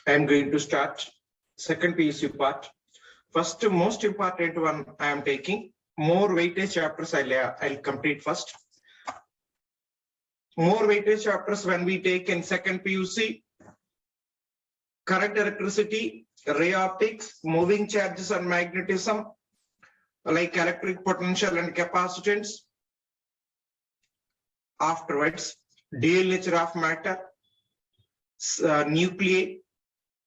I am going to start second PUC part. First, most important one I am taking. More weightage chapters I'll complete first. More weightage chapters when we take in second PUC. Current electricity, ray optics, moving charges and magnetism, like electric potential and capacitance. Afterwards, dual nature of matter, nuclei,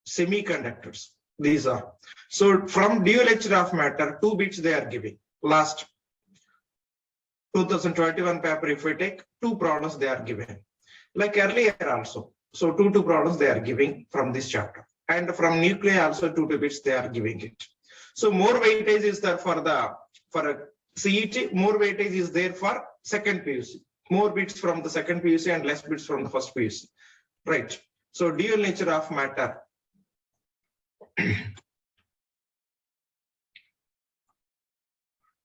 semiconductors. These are. So from dual nature of matter, 2 bits they are giving. Last 2021 paper, if we take 2 problems they are given. Like earlier also. So 2 problems they are giving from this chapter. And from nuclei also 2 bits they are giving it. So more weightage is there for CET, more weightage is there for second PUC. More bits from the second PUC and less bits from the first PUC. Right. So dual nature of matter.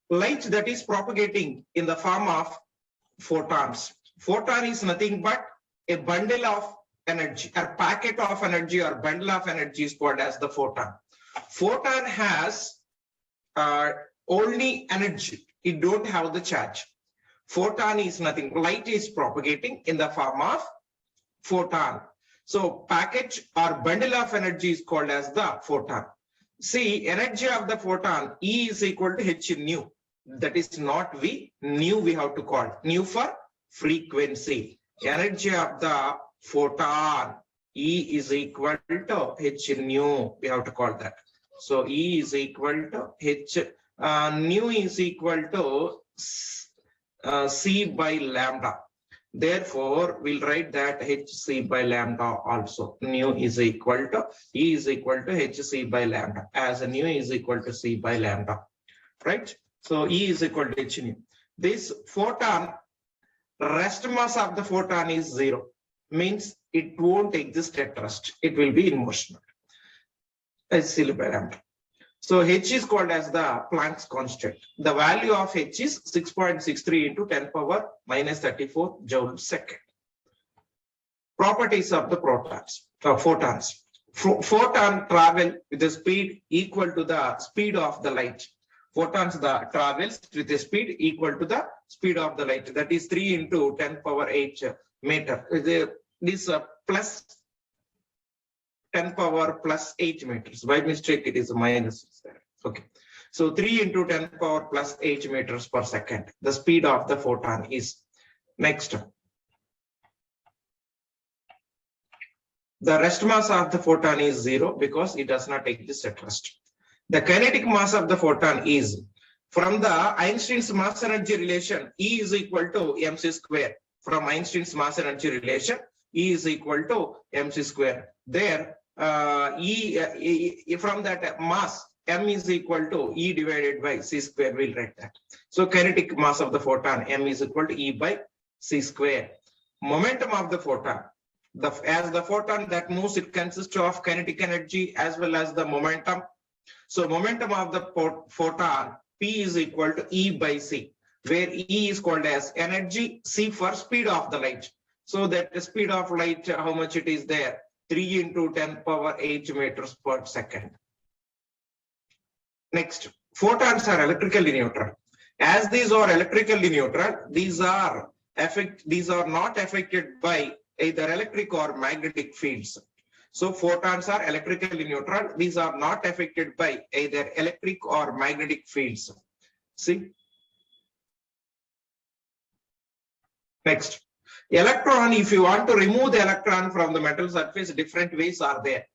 Light that is propagating in the form of photons. Photon is nothing but a bundle of energy, or packet of energy, or bundle of energy is called as the photon. Photon has only energy. It don't have the charge. Photon is nothing. Light is propagating in the form of photon. So package or bundle of energy is called as the photon. See, energy of the photon E is equal to h nu. That is not V. Nu we have to call. Nu for frequency. Energy of the photon E is equal to h nu. We have to call that. So E is equal to h. Nu is equal to C by lambda. Therefore, we'll write that hc by lambda also. Nu is equal to E is equal to hc by lambda, as nu is equal to C by lambda. Right? So E is equal to h nu. This photon, rest mass of the photon is 0. Means it won't exist at rest. It will be in motion. hc by lambda. So h is called as the Planck's constant. The value of h is 6.63 into 10 power minus 34 joule second. Properties of the photons. Photon travel with a speed equal to the speed of the light. Photons travels with a speed equal to the speed of the light. That is 3 into 10 power 8 meter. This plus 10 power plus 8 meters. By mistake, it is minus there. Okay. So 3 into 10 power plus 8 meters per second. The speed of the photon is. Next. The rest mass of the photon is 0 because it does not exist at rest. The kinetic mass of the photon is, from the Einstein's mass energy relation, E is equal to mc square. From Einstein's mass energy relation, E is equal to mc square. There, from that mass, m is equal to E divided by c square. We'll write that. So kinetic mass of the photon, m is equal to E by c square. Momentum of the photon. As the photon that moves, it consists of kinetic energy as well as the momentum. So momentum of the photon, P is equal to E by c, where E is called as energy, c for speed of the light. So that the speed of light, how much it is there? 3 into 10 power 8 meters per second. Next, photons are electrically neutral. As these are electrically neutral, these are not affected by either electric or magnetic fields. So photons are electrically neutral. These are not affected by either electric or magnetic fields. See. Next. Electron, if you want to remove the electron from the metal surface, different ways are there.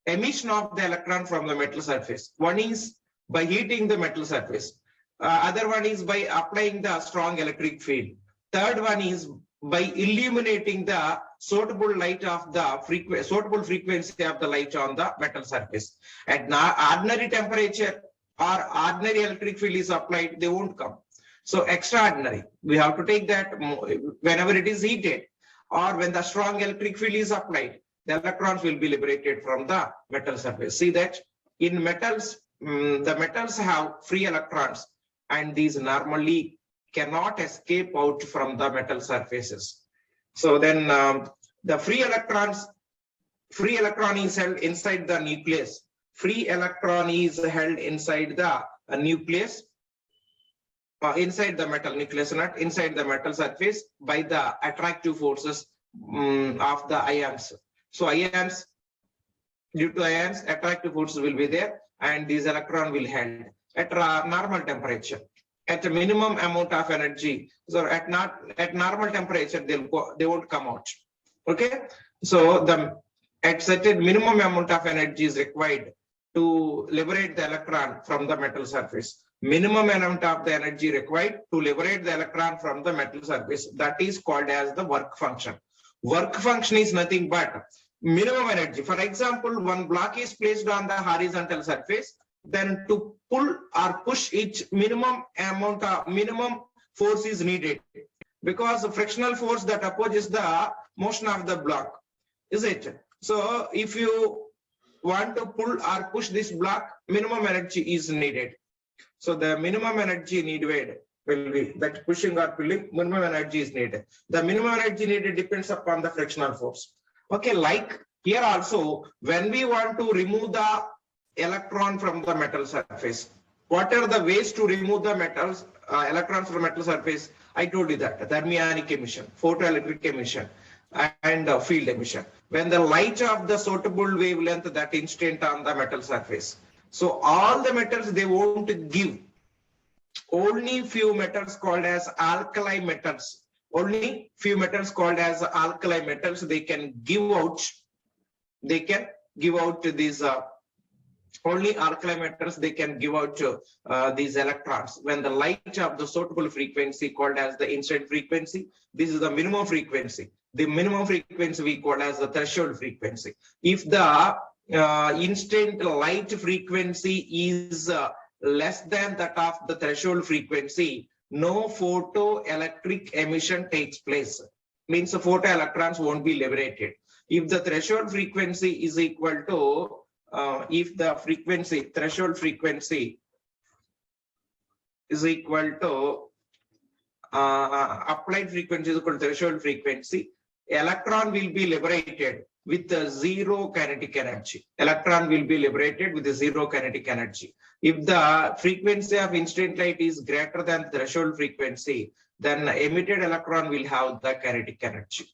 Emission of the electron from the metal surface. One is by heating the metal surface. Other one is by applying the strong electric field. Third one is by illuminating the suitable light of the suitable frequency of the light on the metal surface. At ordinary temperature or ordinary electric field is applied, they won't come. So extraordinary, we have to take that whenever it is heated or when the strong electric field is applied, the electrons will be liberated from the metal surface. See that in metals, the metals have free electrons and these normally cannot escape out from the metal surfaces. So then the free electrons Free electron is held inside the nucleus. Free electron is held inside the nucleus, inside the metal nucleus, not inside the metal surface, by the attractive forces of the ions. So ions, due to ions, attractive forces will be there, and these electron will held at normal temperature, at a minimum amount of energy. So at normal temperature, they won't come out. Okay, so at certain minimum amount of energy is required to liberate the electron from the metal surface. Minimum amount of the energy required to liberate the electron from the metal surface, that is called as the work function. Work function is nothing but minimum energy. For example, one block is placed on the horizontal surface, then to pull or push it, minimum force is needed, because the frictional force that opposes the motion of the block, is it? So if you want to pull or push this block, minimum energy is needed. So the minimum energy needed will be that pushing or pulling, minimum energy is needed. The minimum energy needed depends upon the frictional force. Okay, like here also, when we want to remove the electron from the metal surface, what are the ways to remove the metals, electrons from metal surface? I told you that thermionic emission, photoelectric emission, and field emission. When the light of the suitable wavelength that instant on the metal surface. So all the metals, they won't give. Only few metals called as alkali metals. Only few metals called as alkali metals, they can give out. They can give out these. Only alkali metals, they can give out these electrons when the light of the suitable frequency called as the incident frequency. This is the minimum frequency. The minimum frequency we call as the threshold frequency. If the instant light frequency is less than that of the threshold frequency, no photoelectric emission takes place. Means the photoelectrons won't be liberated. If the threshold frequency is equal to if the threshold frequency is equal to applied frequency is equal to threshold frequency, electron will be liberated with zero kinetic energy. Electron will be liberated with zero kinetic energy. If the frequency of instant light is greater than threshold frequency, then emitted electron will have the kinetic energy.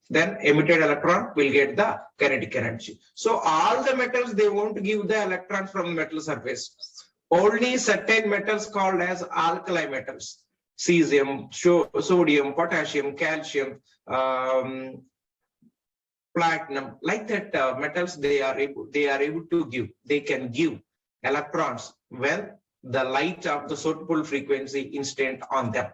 Then emitted electron will get the kinetic energy. So all the metals, they won't give the electrons from metal surface. Only certain metals called as alkali metals, cesium, sodium, potassium, calcium, platinum, like that metals, they are able to give. They can give electrons when the light of the suitable frequency instant on them.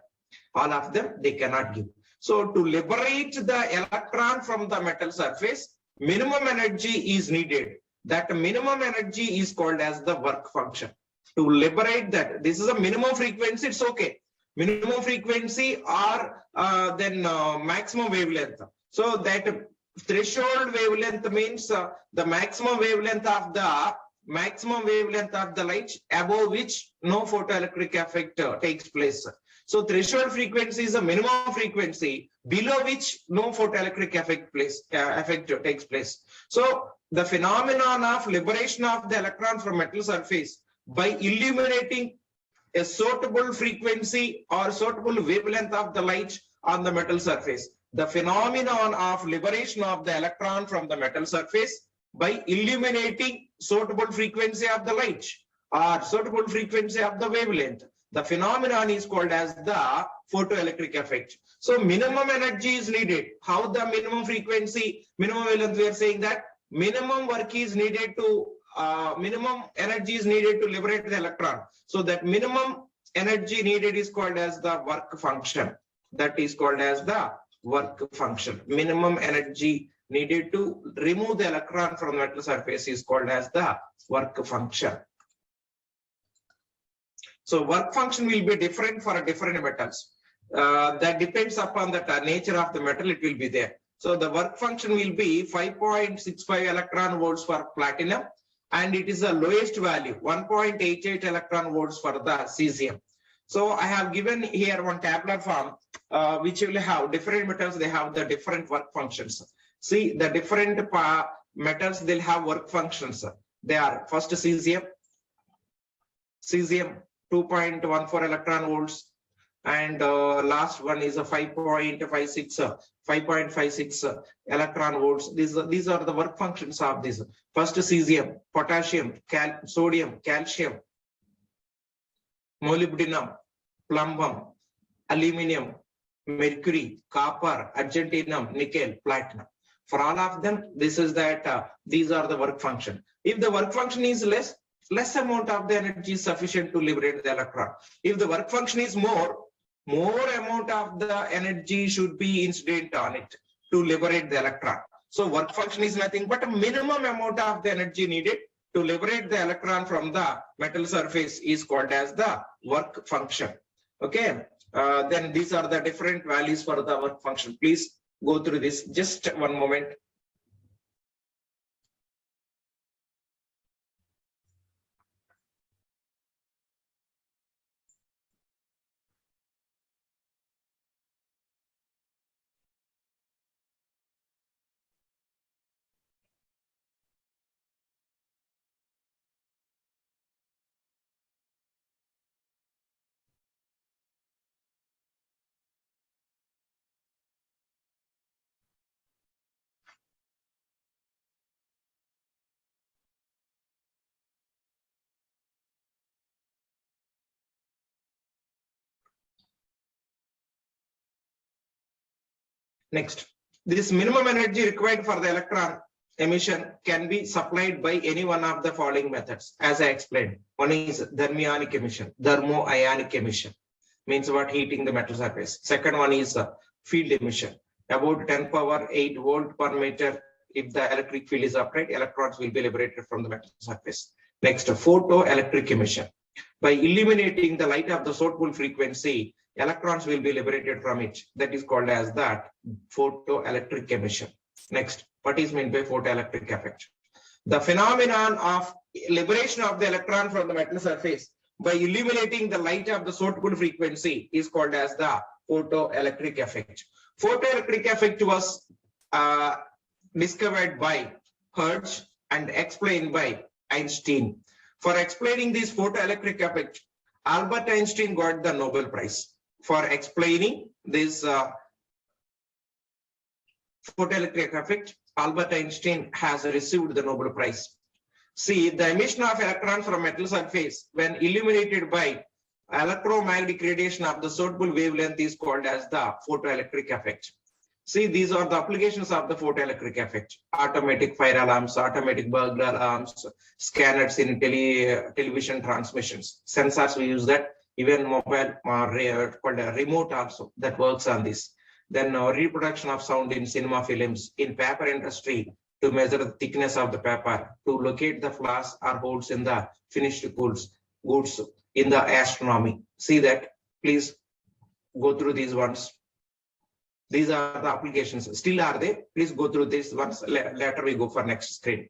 All of them, they cannot give. So to liberate the electron from the metal surface, minimum energy is needed. That minimum energy is called as the work function. To liberate that, this is a minimum frequency, it's okay. Minimum frequency or then maximum wavelength. So that threshold wavelength means the maximum wavelength of the light above which no photoelectric effect takes place. So threshold frequency is a minimum frequency below which no photoelectric effect takes place. So the phenomenon of liberation of the electron from metal surface by illuminating a suitable frequency or suitable wavelength of the light on the metal surface. The phenomenon of liberation of the electron from the metal surface by illuminating suitable frequency of the light or suitable frequency of the wavelength. The phenomenon is called as the photoelectric effect. So minimum energy is needed. How the minimum frequency, minimum wavelength, we are saying that minimum work is needed to, minimum energy is needed to liberate the electron. So that minimum energy needed is called as the work function. That is called as the work function. Minimum energy needed to remove the electron from the metal surface is called as the work function. So work function will be different for different metals. That depends upon the nature of the metal, it will be there. So the work function will be 5.65 electron volts for platinum, and it is the lowest value, 1.88 electron volts for the cesium. So I have given here one tabular form, which will have different metals, they have the different work functions. See the different metals, they'll have work functions. They are first cesium 2.14 electron volts, and last one is a 5.56 electron volts. These are the work functions of this. First cesium, potassium, sodium, calcium, molybdenum, plumbum, aluminum, mercury, copper, argentinum, nickel, platinum. For all of them, this is that these are the work function. If the work function is less amount of the energy is sufficient to liberate the electron. If the work function is more amount of the energy should be incident on it to liberate the electron. So work function is nothing but a minimum amount of the energy needed to liberate the electron from the metal surface is called as the work function. Okay. Then these are the different values for the work function. Please go through this. Just one moment. Next, this minimum energy required for the electron emission can be supplied by any one of the following methods, as I explained. One is thermionic emission, thermo-ionic emission, means what, heating the metal surface. Second one is field emission, about 10⁸ volt per meter. If the electric field is applied, electrons will be liberated from the metal surface. Next, photoelectric emission. By illuminating the light of the suitable frequency, electrons will be liberated from it. That is called as that photoelectric emission. Next, what is meant by photoelectric effect? The phenomenon of liberation of the electron from the metal surface by illuminating the light of the suitable frequency is called as the photoelectric effect. Photoelectric effect was discovered by Hertz and explained by Einstein. For explaining this photoelectric effect, Albert Einstein got the Nobel Prize. For explaining this photoelectric effect, Albert Einstein has received the Nobel Prize. See, the emission of electrons from metal surface when illuminated by electromagnetic radiation of the suitable wavelength is called as the photoelectric effect. See, these are the applications of the photoelectric effect. Automatic fire alarms, automatic burglar alarms, scanners in television transmissions. Sensors, we use that. Even mobile called a remote also that works on this. Then reproduction of sound in cinema films, in paper industry to measure the thickness of the paper, to locate the flaws or holes in the finished goods in the astronomy. See that, please go through these ones. These are the applications. Still are they? Please go through these ones. Later we go for next screen.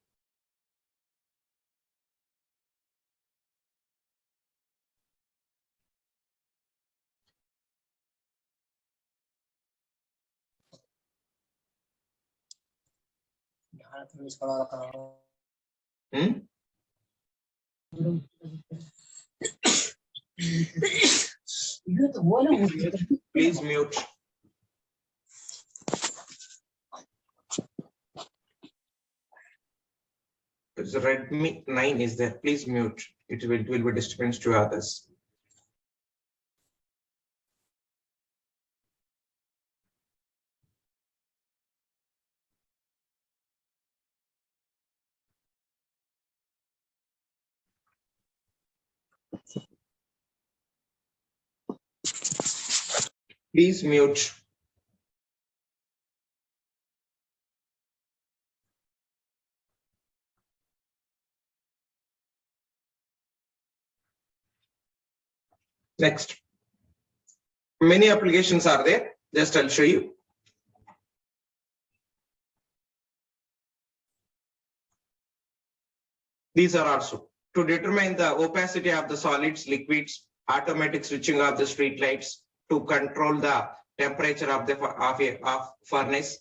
Please mute. It's Redmi 9 is there. Please mute. It will be disturbance to others. Please mute. Next, many applications are there. Just I'll show you. These are also to determine the opacity of the solids, liquids, automatic switching of the street lights, to control the temperature of the furnace,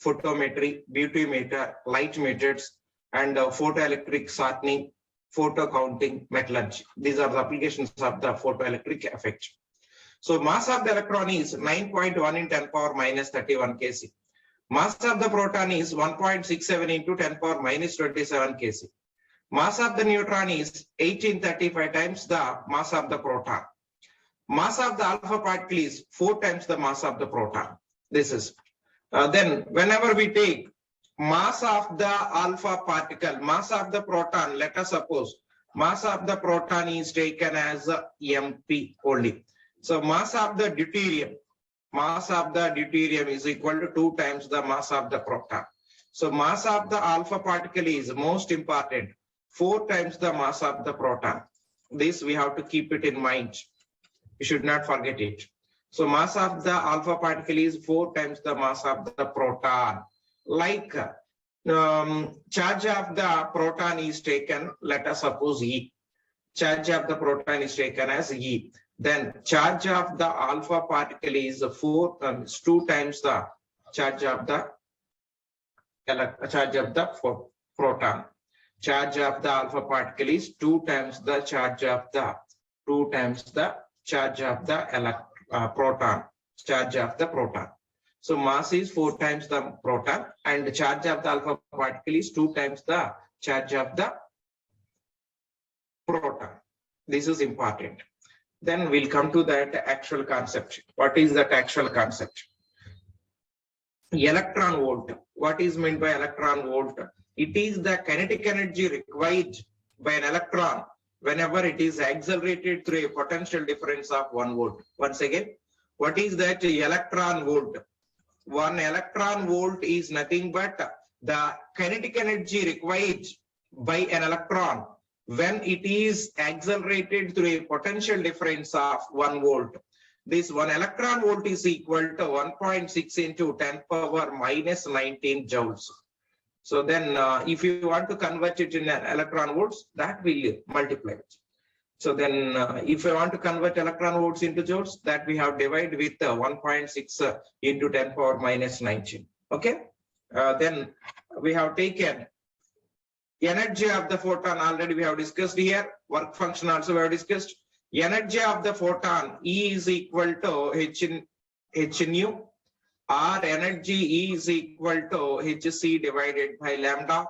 photometry, beautymeter, light methods, and photoelectric shortening, photo counting, metallurgy. These are the applications of the photoelectric effect. So mass of the electron is 9.1 in 10 power minus 31 kc. Mass of the proton is 1.67 into 10 power minus 27 kc. Mass of the neutron is 1835 times the mass of the proton. Mass of the alpha particle is 4 times the mass of the proton. This is. Then whenever we take mass of the alpha particle, mass of the proton, let us suppose mass of the proton is taken as mp only. So mass of the deuterium is equal to 2 times the mass of the proton. So mass of the alpha particle is most important, 4 times the mass of the proton. This we have to keep it in mind. You should not forget it. So mass of the alpha particle is 4 times the mass of the proton. Like charge of the proton is taken, let us suppose E. Charge of the proton is taken as E. Then charge of the alpha particle is 2 times the charge of the proton. Charge of the alpha particle is 2 times the charge of the proton. Charge of the proton. So mass is 4 times the proton, and the charge of the alpha particle is 2 times the charge of the proton. This is important. Then we'll come to that actual concept. What is that actual concept? Electron volt. What is meant by electron volt? It is the kinetic energy required by an electron whenever it is accelerated through a potential difference of 1 volt. Once again, what is that electron volt? 1 electron volt is nothing but the kinetic energy required by an electron when it is accelerated through a potential difference of 1 volt. This 1 electron volt is equal to 1.6 into 10 power minus 19 joules. So then if you want to convert it in electron volts, that will multiply it. So then if I want to convert electron volts into joules, that we have divided with 1.6 into 10 power minus 19. Okay. Then we have taken energy of the photon, already we have discussed here. Work function also we have discussed. Energy of the photon E is equal to h nu, or energy E is equal to hc divided by lambda.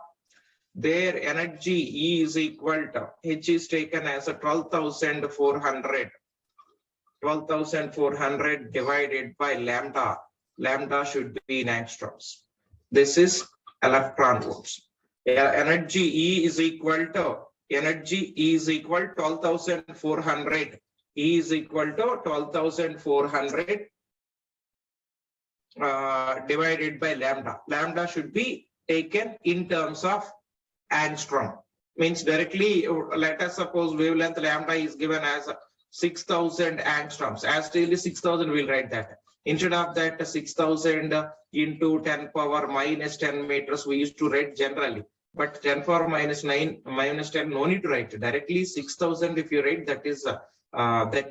Their energy E is equal to, H is taken as a 12,400 divided by lambda. Lambda should be in angstroms. This is electron volts. Energy E is equal to 12,400. E is equal to 12,400 divided by lambda. Lambda should be taken in terms of angstrom. Means directly, let us suppose wavelength lambda is given as 6,000 angstroms. As daily 6,000, we'll write that. Instead of that, 6,000 into 10 power minus 10 meters, we used to write generally. But 10 power minus 10, no need to write. Directly 6,000 if you write, that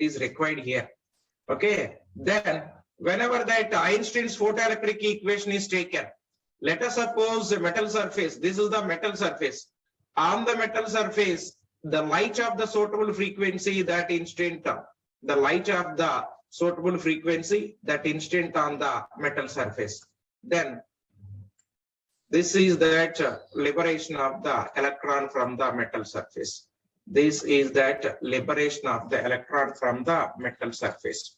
is required here. Okay. Then whenever that Einstein's photoelectric equation is taken, let us suppose a metal surface. This is the metal surface. On the metal surface, the light of the suitable frequency that instant, the light of the suitable frequency that instant on the metal surface. Then this is that liberation of the electron from the metal surface. This is that liberation of the electron from the metal surface.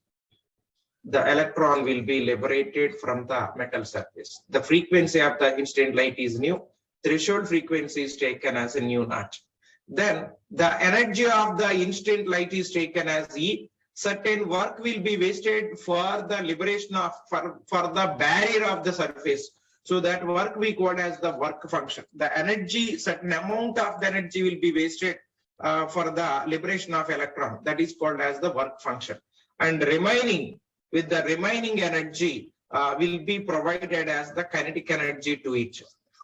The electron will be liberated from the metal surface. The frequency of the instant light is nu. Threshold frequency is taken as a nu naught. Then the energy of the instant light is taken as E. Certain work will be wasted for the liberation of for the barrier of the surface. So that work we call as the work function. The energy, certain amount of the energy will be wasted for the liberation of electron. That is called as the work function. And remaining energy will be provided as the kinetic energy to each.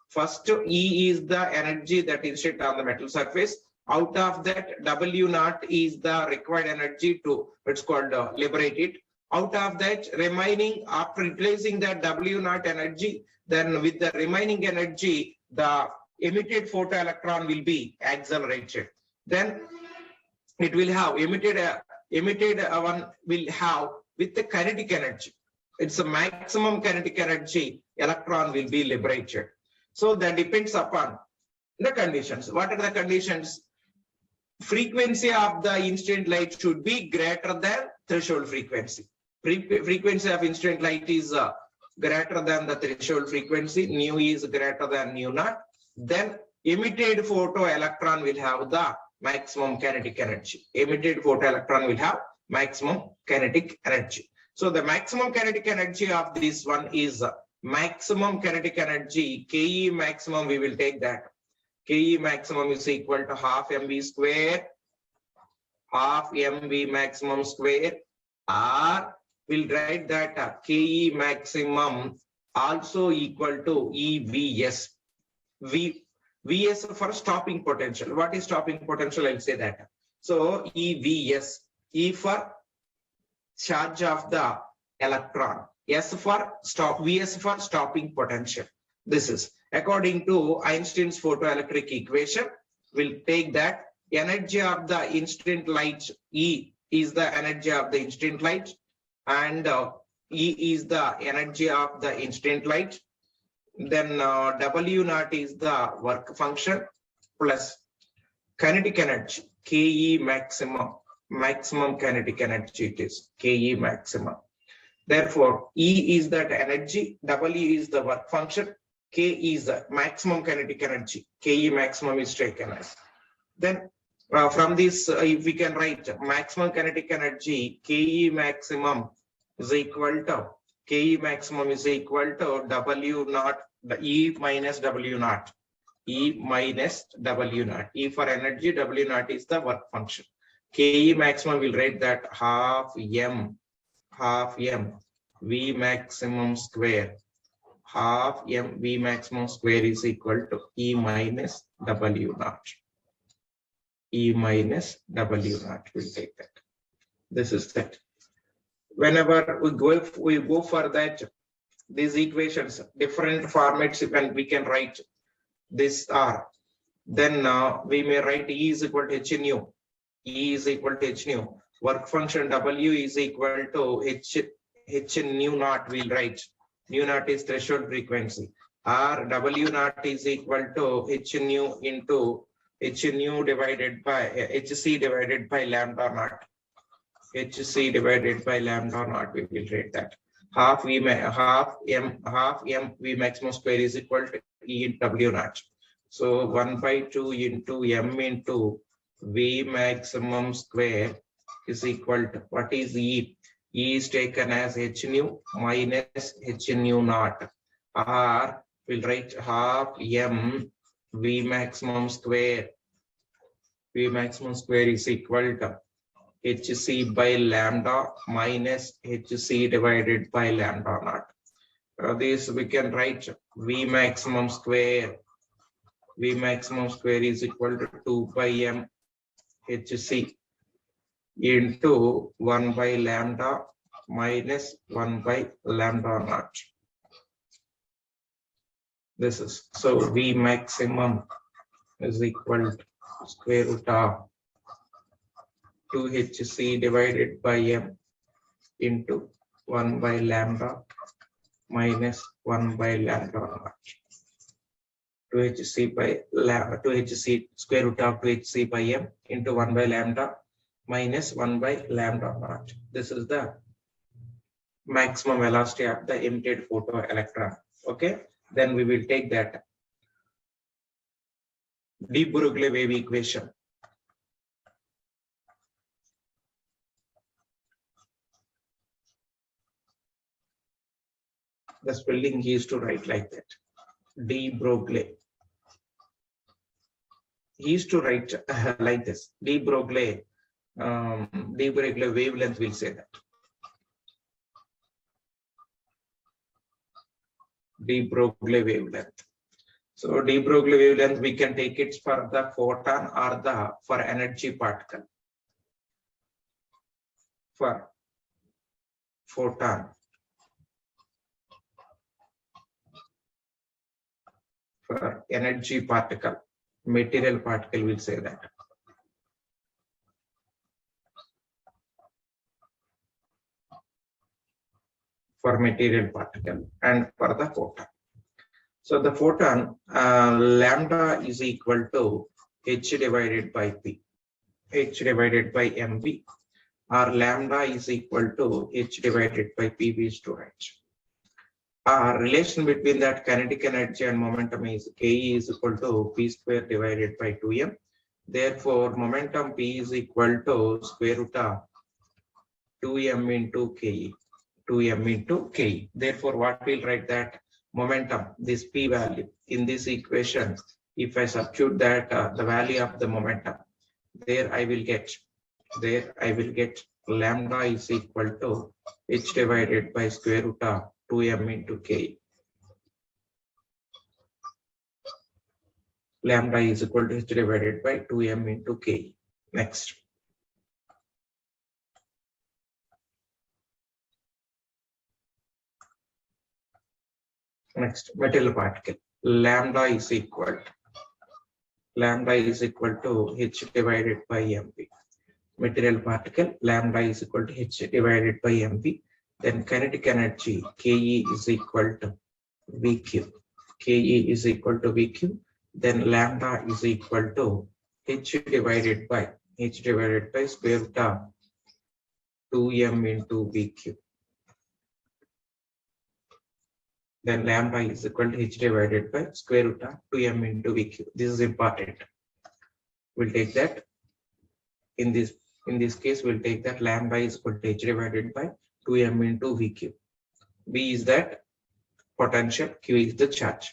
First, E is the energy that is set on the metal surface. Out of that, W naught is the required energy to, it's called liberate it. Out of that remaining, after replacing that W naught energy, Then with the remaining energy, the emitted photoelectron will be accelerated. Then it will have emitted one will have with the kinetic energy. It's a maximum kinetic energy, electron will be liberated. So that depends upon the conditions. What are the conditions? Frequency of the incident light should be greater than threshold frequency. Frequency of incident light is greater than the threshold frequency. Nu is greater than nu naught. Then emitted photoelectron will have the maximum kinetic energy. Emitted photoelectron will have maximum kinetic energy. So the maximum kinetic energy of this one is maximum kinetic energy. Ke maximum, we will take that. Ke maximum is equal to half mv square, half mv maximum square, or we'll write that Ke maximum also equal to EVS. VS for stopping potential. What is stopping potential? I'll say that. So EVS, E for charge of the electron, S for stop, VS for stopping potential. This is according to Einstein's photoelectric equation. We'll take that energy of the incident light, E is the energy of the incident light, and E is the energy of the incident light. Then W naught is the work function plus kinetic energy, Ke maximum, maximum kinetic energy it is, Ke maximum. Therefore, E is that energy, W is the work function, K is the maximum kinetic energy, Ke maximum is taken as. Then from this, if we can write maximum kinetic energy, Ke maximum is equal to W naught, the E minus W naught, E minus W naught. E for energy, W naught is the work function. Ke maximum will write that half m V maximum square, half m V maximum square is equal to E minus W naught. E minus W naught will take that. This is that. Whenever we go for that, these equations, different formats, when we can write this R, then we may write E is equal to H nu. E is equal to H nu. Work function W is equal to H nu naught, we'll write. Nu naught is threshold frequency. R W naught is equal to H nu into H nu divided by HC divided by lambda naught. HC divided by lambda naught, we will write that. Half m V maximum square is equal to E into W naught. So 1/2 into m into V maximum square is equal to, what is E? E is taken as H nu minus H nu naught. R will write half m V maximum square. V maximum square is equal to HC by lambda minus HC divided by lambda naught. This we can write V maximum square. V maximum square is equal to 2 by m HC into 1 by lambda minus 1 by lambda naught. This is, so V maximum is equal to square root of 2HC divided by m into 1 by lambda minus 1 by lambda naught. 2HC by 2HC square root of 2HC by m into 1 by lambda minus 1 by lambda naught. This is the maximum velocity of the emitted photoelectron. Okay, then we will take that de-Broglie wave equation. The spelling he used to write like that, de-Broglie. He used to write like this, de-Broglie, de-Broglie wavelength, will say that. De-Broglie wavelength. So de-Broglie wavelength, we can take it for the photon or the for energy particle. For photon, for energy particle, material particle, we'll say that. For material particle and for the photon. So the photon, lambda is equal to h divided by p, h divided by mv, or lambda is equal to h divided by p we used to write. Our relation between that kinetic energy and momentum is Ke is equal to p square divided by 2m. Therefore, momentum p is equal to square root of 2m into Ke, 2m into Ke. Therefore, what we'll write that momentum, this p value in this equation, if I substitute that the value of the momentum, there I will get lambda is equal to h divided by square root of 2m into K. Lambda is equal to h divided by 2m into K. Next. Next, material particle. Lambda is equal to h divided by mv. Material particle, lambda is equal to h divided by mv. Then kinetic energy, Ke is equal to Vq. Ke is equal to Vq. Then lambda is equal to h divided by square root of 2m into Vq. Then lambda is equal to h divided by square root of 2m into Vq. This is important. We'll take that. In this case, we'll take that lambda is equal to h divided by 2m into Vq. V is that potential, Q is the charge.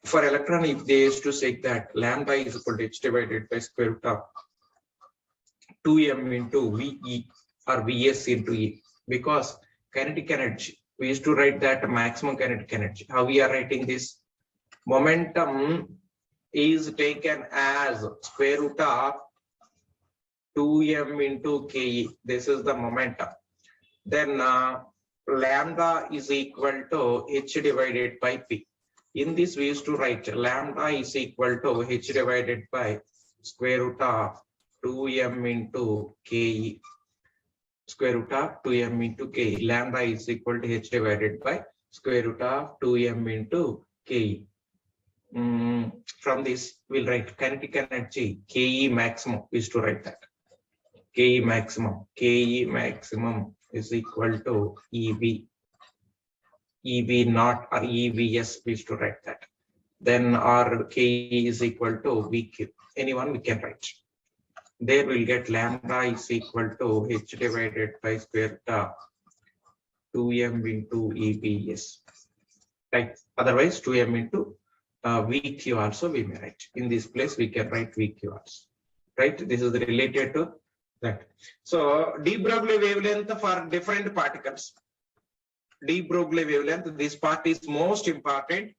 For electron, if they used to say that lambda is equal to h divided by square root of 2m into Ve or Vs into E, because kinetic energy, we used to write that maximum kinetic energy. How we are writing this? Momentum is taken as square root of 2m into Ke. This is the momentum. Then lambda is equal to h divided by p. In this, we used to write lambda is equal to h divided by square root of 2m into Ke. Square root of 2m into Ke. Lambda is equal to h divided by square root of 2m into Ke. From this, we'll write kinetic energy, Ke maximum. We used to write that. Ke maximum is equal to EV. EV naught or EVS, we used to write that. Then our Ke is equal to Vq. Anyone we can write. There we'll get lambda is equal to h divided by square root of 2m into EVS. Right. Otherwise, 2m into Vq also we may write. In this place, we can write Vq also. Right. This is related to that. So de-Broglie wavelength for different particles. De-Broglie wavelength, this part is most important.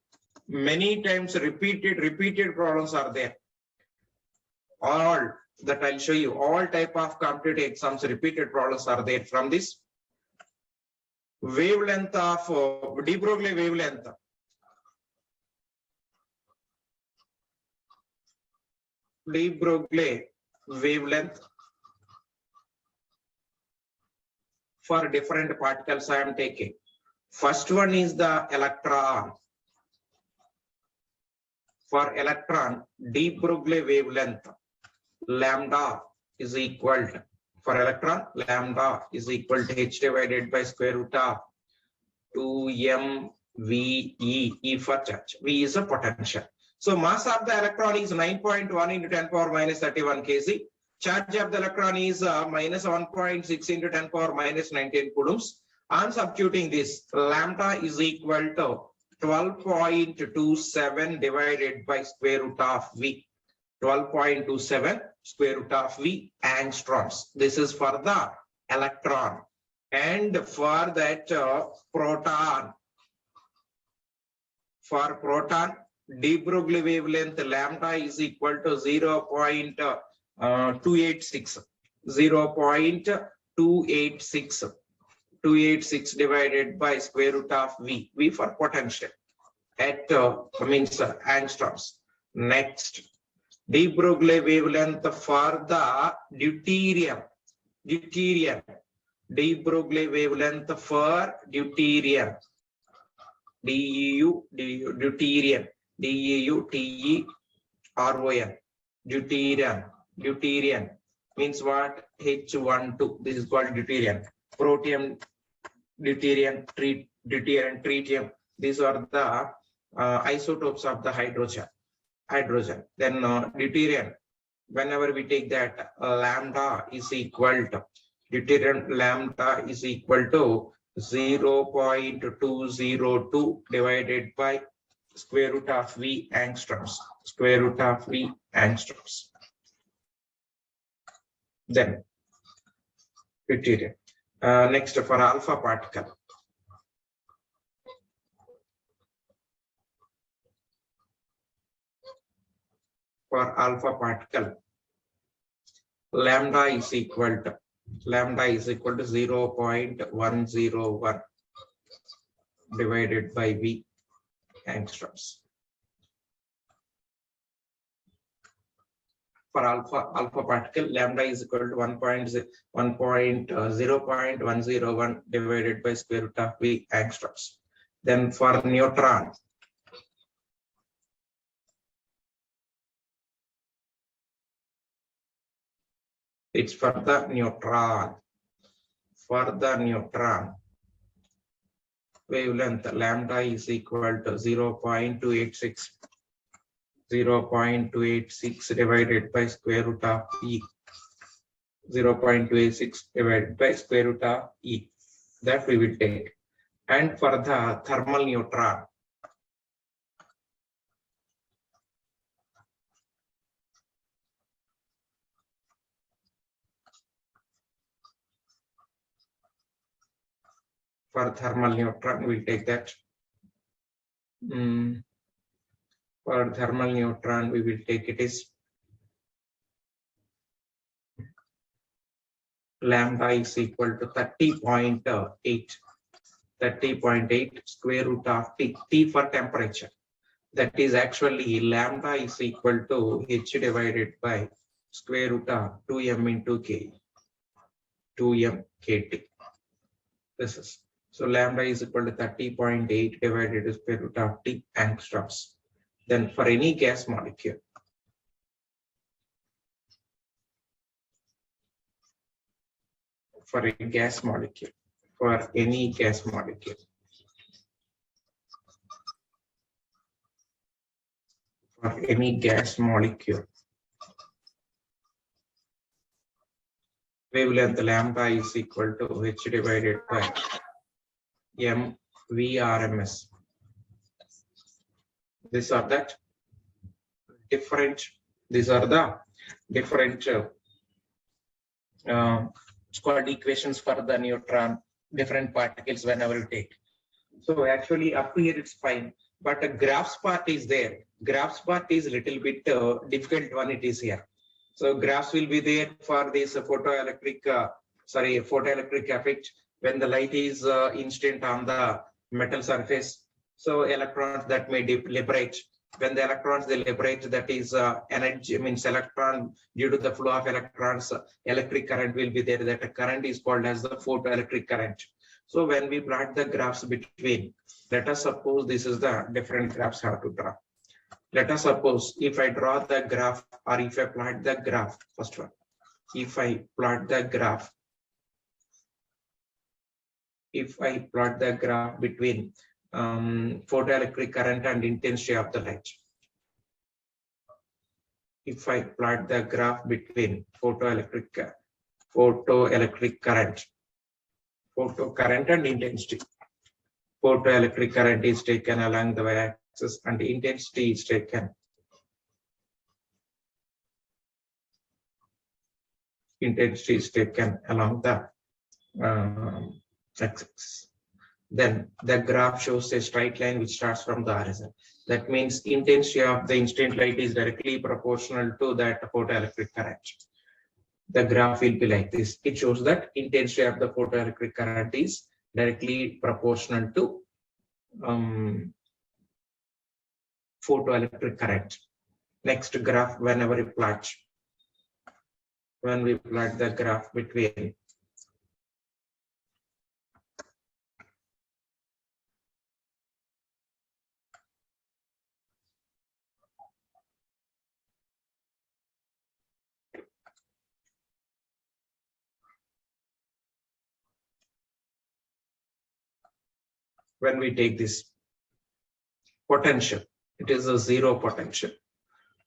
Many times repeated problems are there. All that I'll show you, all type of competitive exams, repeated problems are there from this. Wavelength of de-Broglie wavelength. De-Broglie wavelength for different particles I am taking. First one is the electron. For electron, de-Broglie wavelength, lambda is equal to, for electron, lambda is equal to h divided by square root of 2m V E for charge. V is a potential. So mass of the electron is 9.1 into 10 power minus 31 kg. Charge of the electron is minus 1.6 into 10 power minus 19 coulombs. On substituting this, lambda is equal to 12.27 divided by square root of V. 12.27 square root of V angstroms. This is for the electron. And for that proton, for proton, de-Broglie wavelength lambda is equal to 0.286. 0.286 divided by square root of V. V for potential. at angstroms. Next, de-Broglie wavelength for the deuterium. De-Broglie wavelength for deuterium. Deuterium. DEUTERON. Deuterium means what? H12. This is called deuterium. Protium, deuterium, tritium. These are the isotopes of the hydrogen. Then deuterium. Whenever we take that, lambda is equal to deuterium. Lambda is equal to 0.202 divided by square root of V angstroms. Square root of V angstroms. Then deuterium. Next, for alpha particle. For alpha particle, lambda is equal to 0.101 divided by V angstroms. For alpha particle, lambda is equal to 0.101 divided by square root of V angstroms. Then for neutron, it's for the neutron. For the neutron, wavelength lambda is equal to 0.286 divided by square root of E. 0.286 divided by square root of E. That we will take. And for the thermal neutron, we'll take that. For thermal neutron, we will take it is lambda is equal to 30.8 square root of T for temperature. That is actually lambda is equal to H divided by square root of 2m into K. 2m KT. This is. So lambda is equal to 30.8 divided by square root of T angstroms. Then for any gas molecule, for any gas molecule, wavelength lambda is equal to H divided by m VRMS. These are the different squared equations for the neutron, different particles whenever you take. So actually up here it's fine, but a graphs part is there. Graphs part is a little bit difficult one it is here. So graphs will be there for this photoelectric effect when the light is instant on the metal surface. So electrons that may liberate. When the electrons they liberate, that is energy, means electron, due to the flow of electrons, electric current will be there. That current is called as the photoelectric current. So when we plot the graphs between, let us suppose this is the different graphs how to draw. Let us suppose if I draw the graph, or if I plot the graph, first one, if I plot the graph between photoelectric current and intensity of the light. If I plot the graph between photoelectric current and intensity. Photoelectric current is taken along the y-axis and intensity is taken along the axis. Then the graph shows a straight line which starts from the horizon. That means intensity of the instant light is directly proportional to that photoelectric current. The graph will be like this. It shows that intensity of the photoelectric current is directly proportional to photoelectric current. Next graph, whenever we plot, when we plot the graph between when we take this potential, it is a zero potential.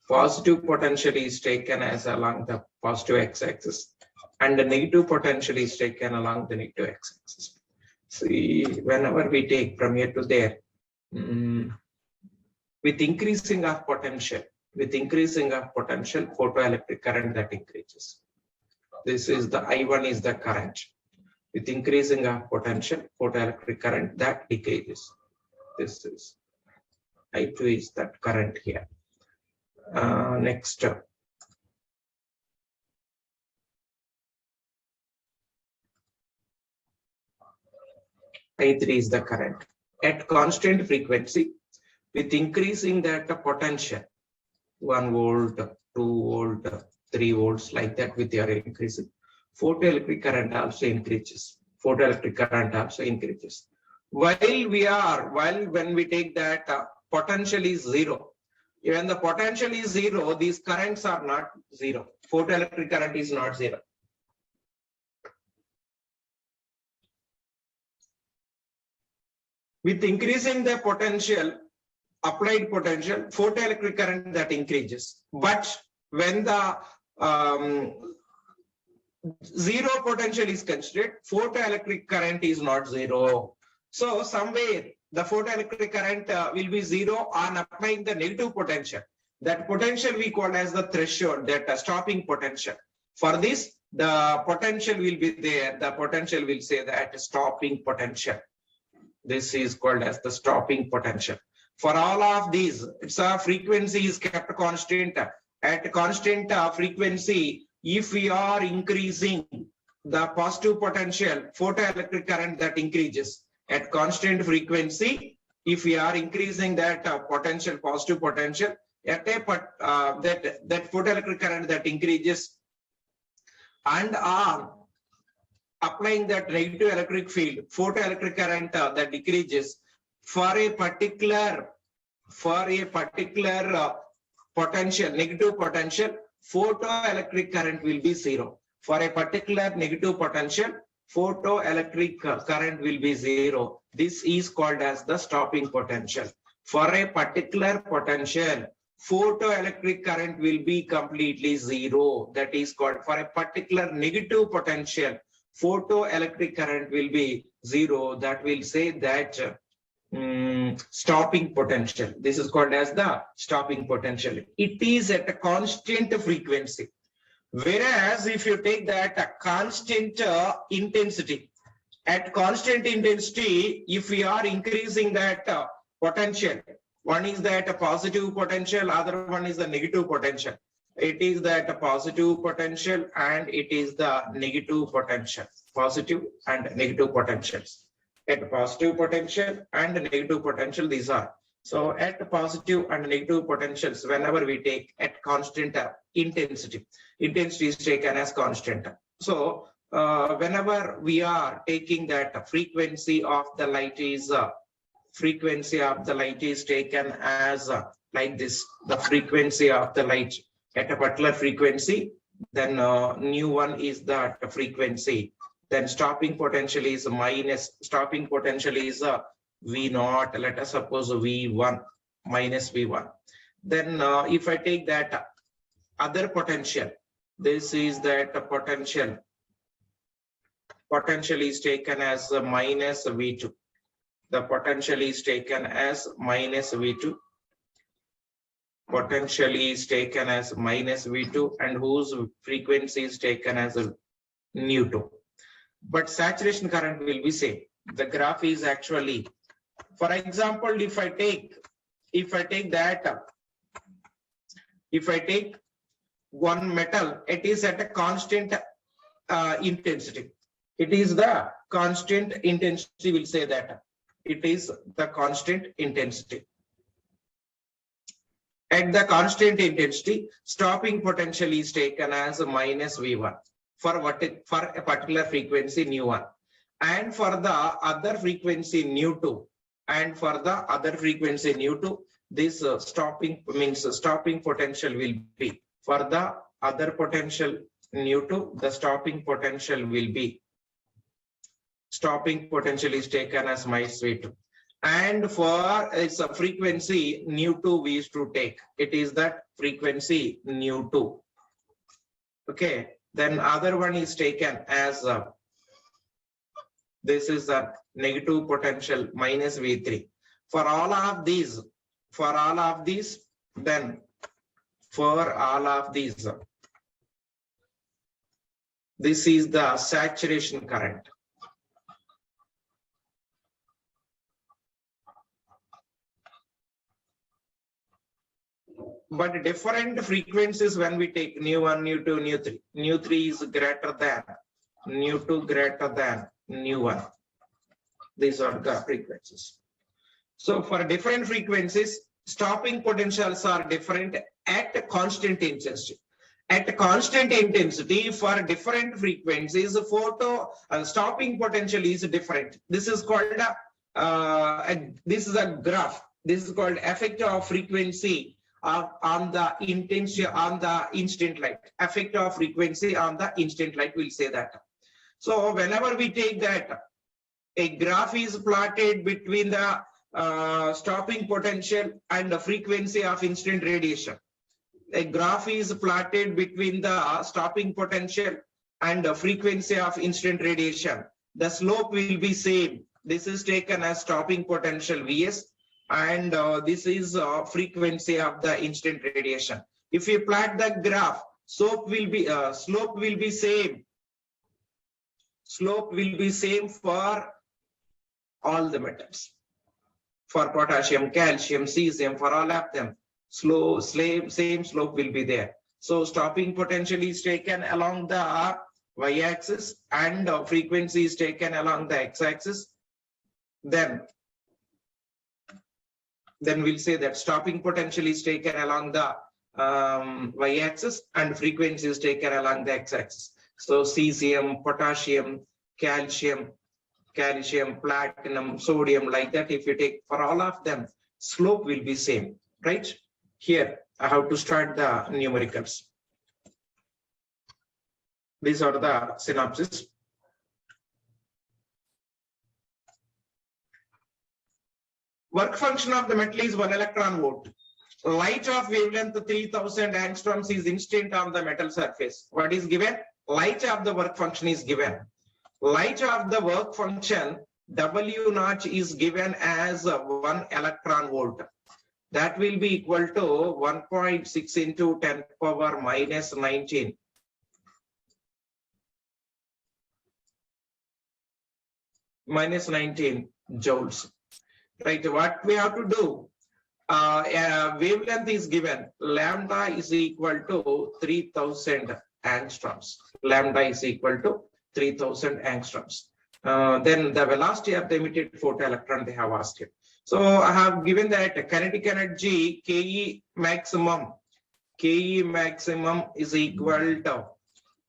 Positive potential is taken as along the positive x-axis, and the negative potential is taken along the negative x-axis. See, whenever we take from here to there, with increasing of potential, photoelectric current that increases. This is the I1 is the current. With increasing of potential, photoelectric current that decreases. This is I2 is that current here. Next. I3 is the current. At constant frequency, with increasing that potential, 1 volt, 2 volt, 3 volts, like that with your increasing, photoelectric current also increases. When we take that potential is zero. When the potential is zero, these currents are not zero. Photoelectric current is not zero. With increasing the potential, applied potential, photoelectric current that increases. But when the zero potential is considered, photoelectric current is not zero. So somewhere the photoelectric current will be zero on applying the negative potential. That potential we call as the threshold, that stopping potential. For this, the potential will be there. The potential will say that stopping potential. This is called as the stopping potential. For all of these, its frequency is kept constant. At constant frequency, if we are increasing the positive potential, photoelectric current that increases. At constant frequency, if we are increasing that potential, positive potential, at a that photoelectric current that increases, and are applying that negative electric field, photoelectric current that decreases for a particular potential, negative potential, photoelectric current will be zero. For a particular negative potential, photoelectric current will be zero. This is called as the stopping potential. For a particular potential, photoelectric current will be completely zero. That is called, for a particular negative potential, photoelectric current will be zero. That will say that stopping potential. This is called as the stopping potential. It is at a constant frequency. Whereas if you take that constant intensity, at constant intensity, if we are increasing that potential, one is that positive potential, other one is the negative potential. It is that positive potential and it is the negative potential. Positive and negative potentials. At positive potential and negative potential, these are. So at positive and negative potentials, whenever we take at constant intensity is taken as constant. So whenever we are taking that frequency of the light is taken as like this, the frequency of the light at a particular frequency, then new one is that frequency. Then stopping potential is minus, stopping potential is V0, let us suppose V1 minus V1. Then if I take that other potential, this is that potential is taken as minus V2. The potential is taken as minus V2. Potential is taken as minus V2 and whose frequency is taken as nu2. But saturation current will be same. The graph is actually, for example, if I take one metal, it is at a constant intensity. It is the constant intensity, will say that. It is the constant intensity. At the constant intensity, stopping potential is taken as minus V1 for a particular frequency nu1, and for the other frequency nu2, and for the other frequency nu2, this stopping potential will be for the other potential nu2, the stopping potential is taken as minus V2. And for its a frequency nu2 we used to take, it is that frequency nu2. Okay, then other one is taken as this is a negative potential minus V3. For all of these, then for all of these, this is the saturation current. But different frequencies when we take nu1, nu2, nu3. Nu3 is greater than, nu2 greater than nu1. These are the frequencies. So for different frequencies, stopping potentials are different at constant intensity. At constant intensity for different frequencies, stopping potential is different. This is called this is a graph. This is called effect of frequency on the intensity on the instant light. Effect of frequency on the instant light, we'll say that. So whenever we take that, a graph is plotted between the stopping potential and the frequency of instant radiation. A graph is plotted between the stopping potential and the frequency of instant radiation. The slope will be same. This is taken as stopping potential Vs, and this is frequency of the instant radiation. If you plot the graph, slope will be same. Slope will be same for all the metals. For potassium, calcium, cesium, for all of them, same slope will be there. So stopping potential is taken along the y-axis and frequency is taken along the x-axis. Then we'll say that stopping potential is taken along the y-axis and frequency is taken along the x-axis. So cesium, potassium, calcium, platinum, sodium, like that. If you take for all of them, slope will be same, right? Here I have to start the numericals. These are the synopsis. Work function of the metal is 1 electron volt. Light of wavelength 3000 angstroms is instant on the metal surface. What is given? Light of the work function is given. Light of the work function W naught is given as 1 electron volt. That will be equal to 1.6 into 10 power minus 19. Minus 19 joules. Right, what we have to do? Wavelength is given. Lambda is equal to 3000 angstroms. Lambda is equal to 3000 angstroms. Then the velocity of the emitted photoelectron they have asked it. So I have given that kinetic energy Ke maximum is equal to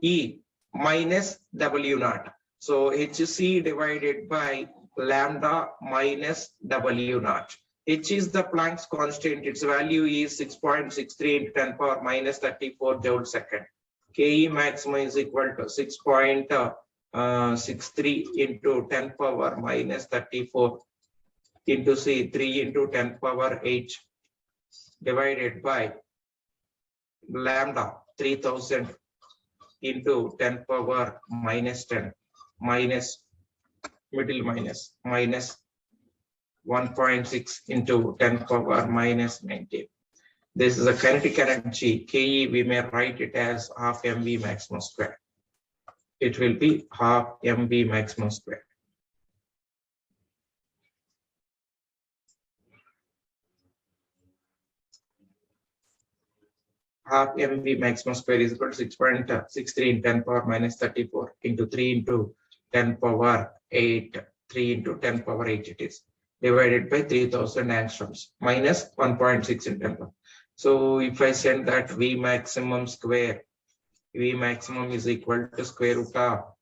E minus W naught. So Hc divided by lambda minus W naught. H is the Planck's constant. Its value is 6.63 into 10 power minus 34 joule second. Ke maximum is equal to 6.63 into 10 power minus 34 into 3 into 10 power 8 divided by lambda 3000 into 10 power minus 10 minus middle minus 1.6 into 10 power minus 19. This is a kinetic energy. Ke, we may write it as half mv maximum square. It will be half mv maximum square. Half mv maximum square is equal to 6.63 in 10 power minus 34 into 3 into 10 power 8, 3 into 10 power 8 it is, divided by 3000 angstroms minus 1.6 in 10 power. So if I send that V maximum square, V maximum is equal to square root of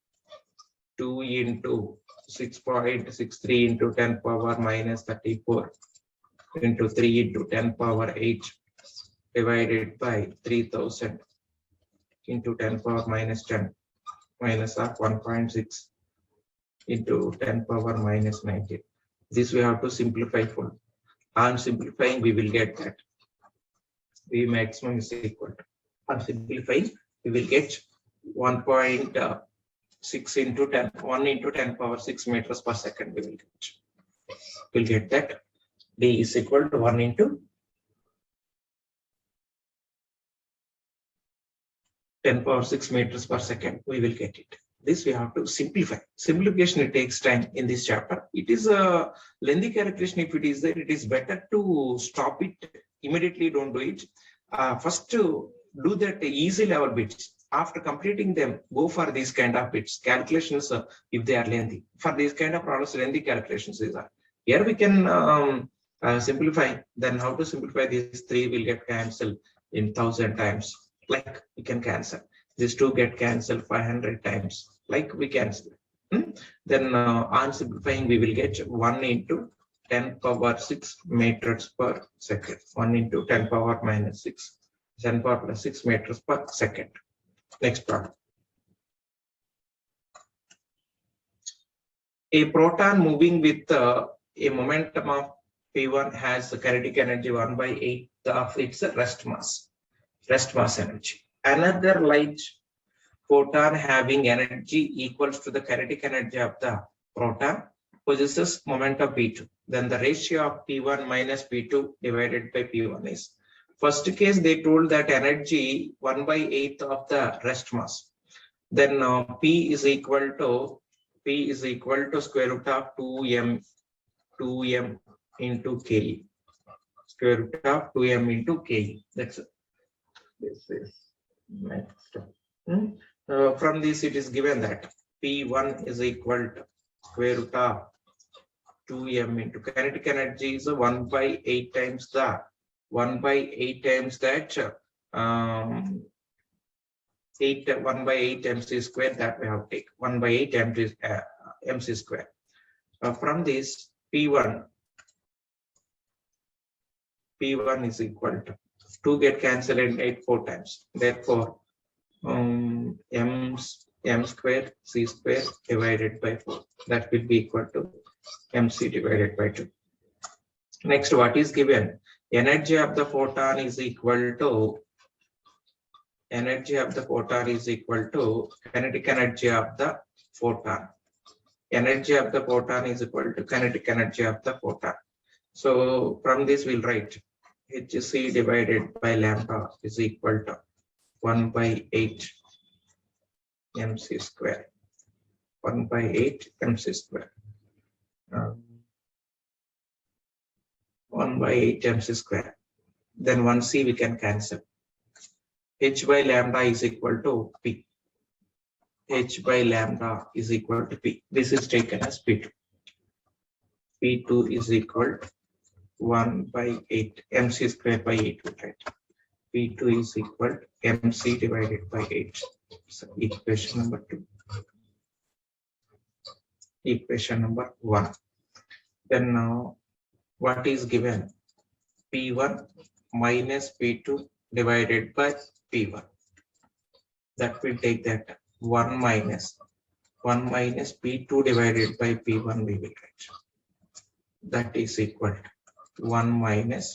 2 into 6.63 into 10 power minus 34 into 3 into 10 power 8 divided by 3000 into 10 power minus 10 minus of 1.6 into 10 power minus 19. This we have to simplify full. On simplifying, we will get that V maximum is equal to. On simplifying, we will get 1.6 into 10, 1 into 10 power 6 meters per second. We will get that D is equal to 1 into 10 power 6 meters per second. We will get it. This we have to simplify. Simplification, it takes time in this chapter. It is a lengthy calculation. If it is there, it is better to stop it immediately. Don't do it. First, to do that easy level bits. After completing them, go for these kind of bits. Calculations, if they are lengthy. For these kind of problems, lengthy calculations is are. Here we can simplify. Then how to simplify these 3 will get cancelled in 1000 times. Like we can cancel. These 2 get cancelled 500 times. Like we cancel. Then on simplifying, we will get 1 into 10 power 6 meters per second. 1 into 10 power minus 6. 10 power plus 6 meters per second. Next problem. A proton moving with a momentum of P1 has kinetic energy 1/8 of its rest mass energy. Another light photon having energy equals to the kinetic energy of the proton possesses momentum P2. Then the ratio of P1 minus P2 divided by P1 is. First case, they told that energy 1/8 of the rest mass. Then P is equal to square root of 2m into K. Square root of 2m into K. That's it. This is next. From this, it is given that P1 is equal to square root of 2m into kinetic energy is 1/8 times the 1/8 times that 1/8 mc square that we have to take 1/8 mc square. From this P1 is equal to 2 get cancelled in 8 4 times. Therefore, m square c square divided by 4. That will be equal to mc divided by 2. Next, what is given? Energy of the photon is equal to kinetic energy of the photon. Energy of the photon is equal to kinetic energy of the photon. So from this we'll write hc divided by lambda is equal to 1/8 mc square. 1/8 mc square. 1/8 mc square. Then 1c we can cancel. H by lambda is equal to P. H by lambda is equal to P. This is taken as P2. P2 is equal to 1/8 mc square by 8. Right? P2 is equal to mc divided by 8. So equation number 2. Equation number 1. Then now what is given? P1 minus P2 divided by P1. That will take that 1 minus P2 divided by P1 we will write. That is equal to 1 minus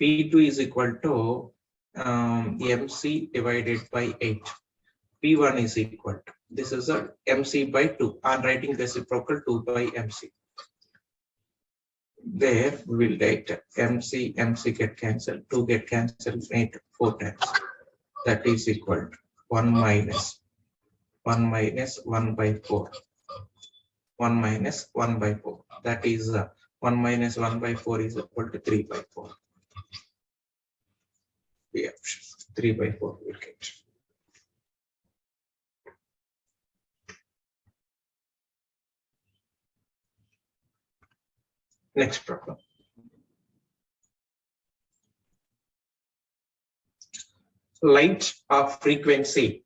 P2 is equal to MC divided by 8. P1 is equal to, this is a MC by 2. I'm writing reciprocal 2 by MC. There we will write MC get cancelled, 2 get cancelled 8 4 times. That is equal to 1 minus 1 by 4. 1 minus 1 by 4. That is 1 minus 1 by 4 is equal to 3 by 4. The option 3 by 4 will get. Next problem. light of frequency,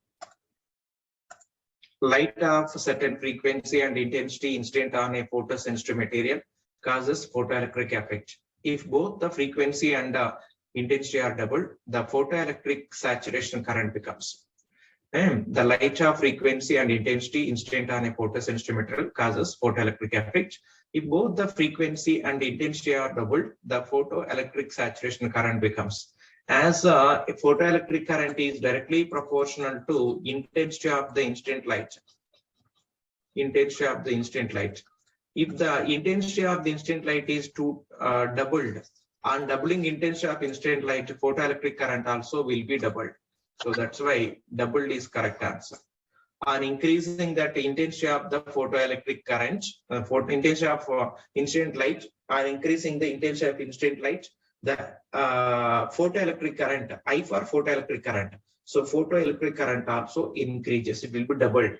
light of certain frequency and intensity incident on a photosensitive material causes photoelectric effect. If both the frequency and intensity are doubled, the photoelectric saturation current becomes. And the light of frequency and intensity incident on a photosensitive material causes photoelectric effect. If both the frequency and intensity are doubled, the photoelectric saturation current becomes. As a photoelectric current is directly proportional to intensity of the incident light. Intensity of the incident light. If the intensity of the incident light is doubled, on doubling intensity of incident light, photoelectric current also will be doubled. So that's why doubled is correct answer. On increasing that intensity of the photoelectric current, intensity of incident light, on increasing the intensity of incident light, the photoelectric current, I for photoelectric current. So photoelectric current also increases. It will be doubled.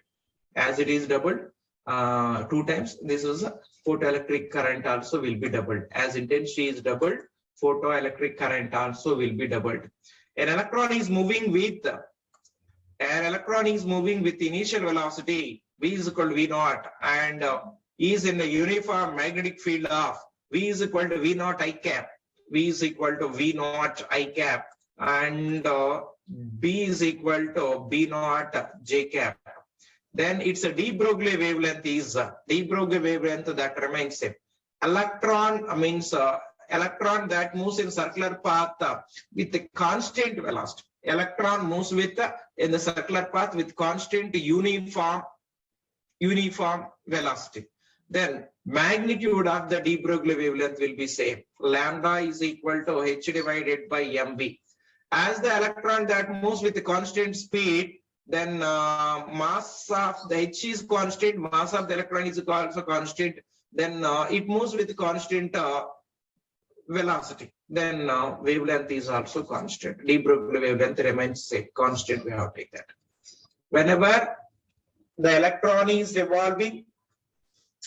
As it is doubled 2 times, this is a photoelectric current also will be doubled. As intensity is doubled, photoelectric current also will be doubled. An electron is moving with initial velocity v is equal to v naught and is in a uniform magnetic field of v is equal to v naught I cap, v is equal to v naught I cap, and b is equal to b naught j cap. Then it's a de-Broglie wavelength is de-Broglie wavelength that remains same. Electron means electron that moves in circular path with a constant velocity. Electron moves with in the circular path with constant uniform velocity. Then magnitude of the de-Broglie wavelength will be same. Lambda is equal to h divided by mv. As the electron that moves with a constant speed, then mass of the h is constant, mass of the electron is also constant. Then it moves with constant velocity. Then wavelength is also constant. De-Broglie wavelength remains same, constant. We have to take that. Whenever the electron is revolving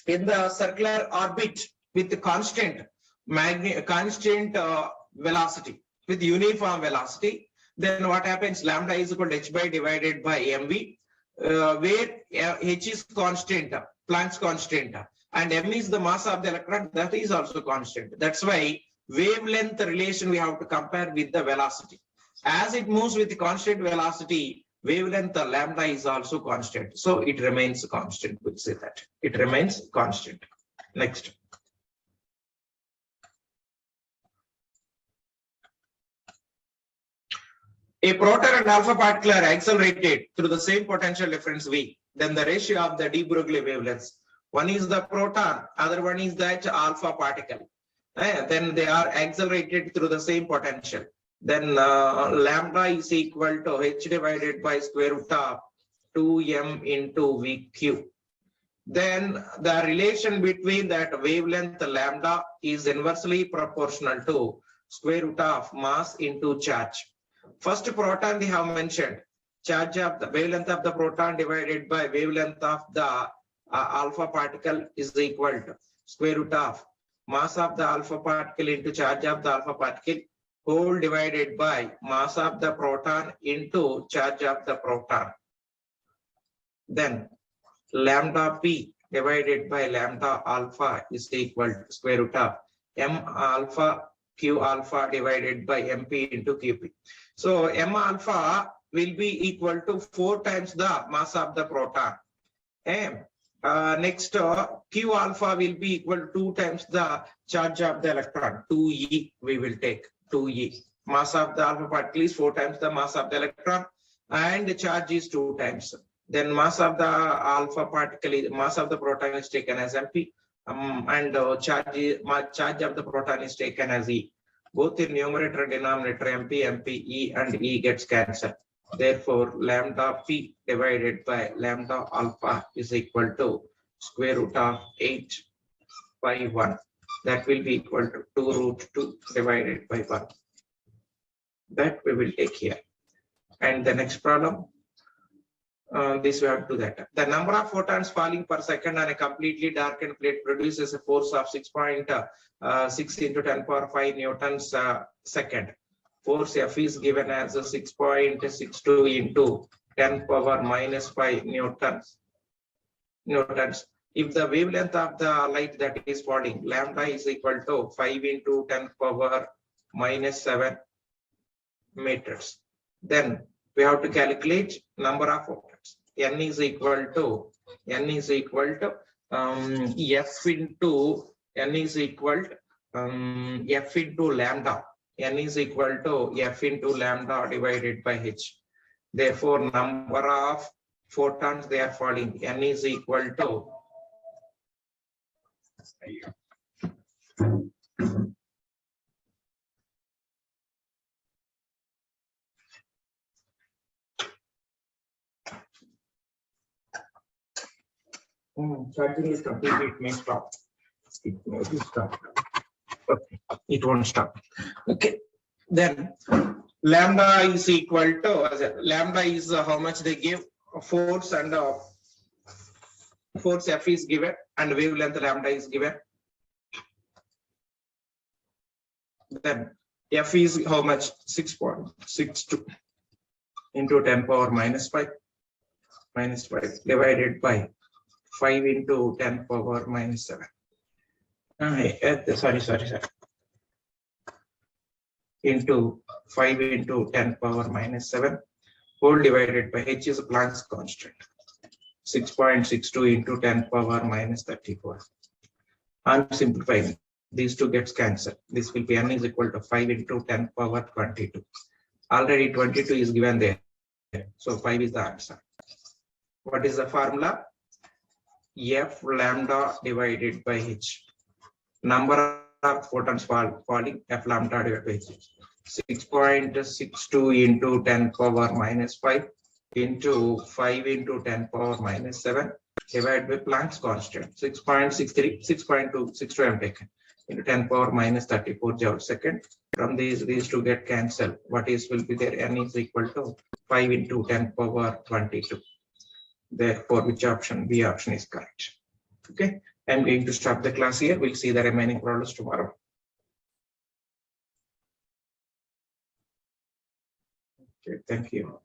in the circular orbit with the constant velocity, with uniform velocity, then what happens? Lambda is equal to h by divided by mv, where h is constant, Planck's constant, and m is the mass of the electron, that is also constant. That's why wavelength relation we have to compare with the velocity. As it moves with the constant velocity, wavelength lambda is also constant. So it remains constant. We'll say that. It remains constant. Next. A proton and alpha particle are accelerated through the same potential difference V. Then the ratio of the de-Broglie wavelengths. One is the proton, other one is that alpha particle. Then they are accelerated through the same potential. Then lambda is equal to h divided by square root of 2m into vq. Then the relation between that wavelength lambda is inversely proportional to square root of mass into charge. First proton they have mentioned, charge of the wavelength of the proton divided by wavelength of the alpha particle is equal to square root of mass of the alpha particle into charge of the alpha particle whole divided by mass of the proton into charge of the proton. Then lambda p divided by lambda alpha is equal to square root of m alpha q alpha divided by mp into qp. So m alpha will be equal to 4 times the mass of the proton. And next q alpha will be equal to 2 times the charge of the electron. 2e we will take 2e. Mass of the alpha particle is 4 times the mass of the electron and the charge is 2 times. Then mass of the alpha particle is, mass of the proton is taken as mp and charge of the proton is taken as e. Both in numerator and denominator mp, e and e gets cancelled. Therefore, lambda p divided by lambda alpha is equal to square root of 8 by 1. That will be equal to 2 root 2 divided by 1. That we will take here. And the next problem, this we have to do that. The number of photons falling per second on a completely darkened plate produces a force of 6.6 into 10 power 5 newtons second. force F is given as a 6.62 into 10 power minus 5 newtons. If the wavelength of the light that is falling, lambda is equal to 5 into 10 power minus 7 meters, then we have to calculate number of photons. N is equal to F into N is equal to F into lambda. N is equal to F into lambda divided by H. Therefore, number of photons they are falling, N is equal to charging is completed, it may stop. It may be stopped. Okay, it won't stop. Okay, then lambda is equal to lambda is how much they give force, and force F is given and wavelength lambda is given. Then F is how much? 6.62 into 10 power minus 5 divided by 5 into 10 power minus 7. Sorry. Into 5 into 10 power minus 7 whole divided by H is a Planck's constant. 6.62 into 10 power minus 34. I'm simplifying. These two gets cancelled. This will be N is equal to 5 into 10 power 22. Already 22 is given there. So 5 is the answer. What is the formula? F lambda divided by H. Number of photons falling, F lambda divided by H. 6.62 into 10 power minus 5 into 5 into 10 power minus 7 divided by Planck's constant. 6.63, 6.262 I am taken into 10 power minus 34 joule second. From these two get cancelled. What is will be there? N is equal to 5 into 10 power 22. Therefore, which option? B option is correct. Okay, I'm going to stop the class here. We'll see the remaining problems tomorrow. Okay, thank you.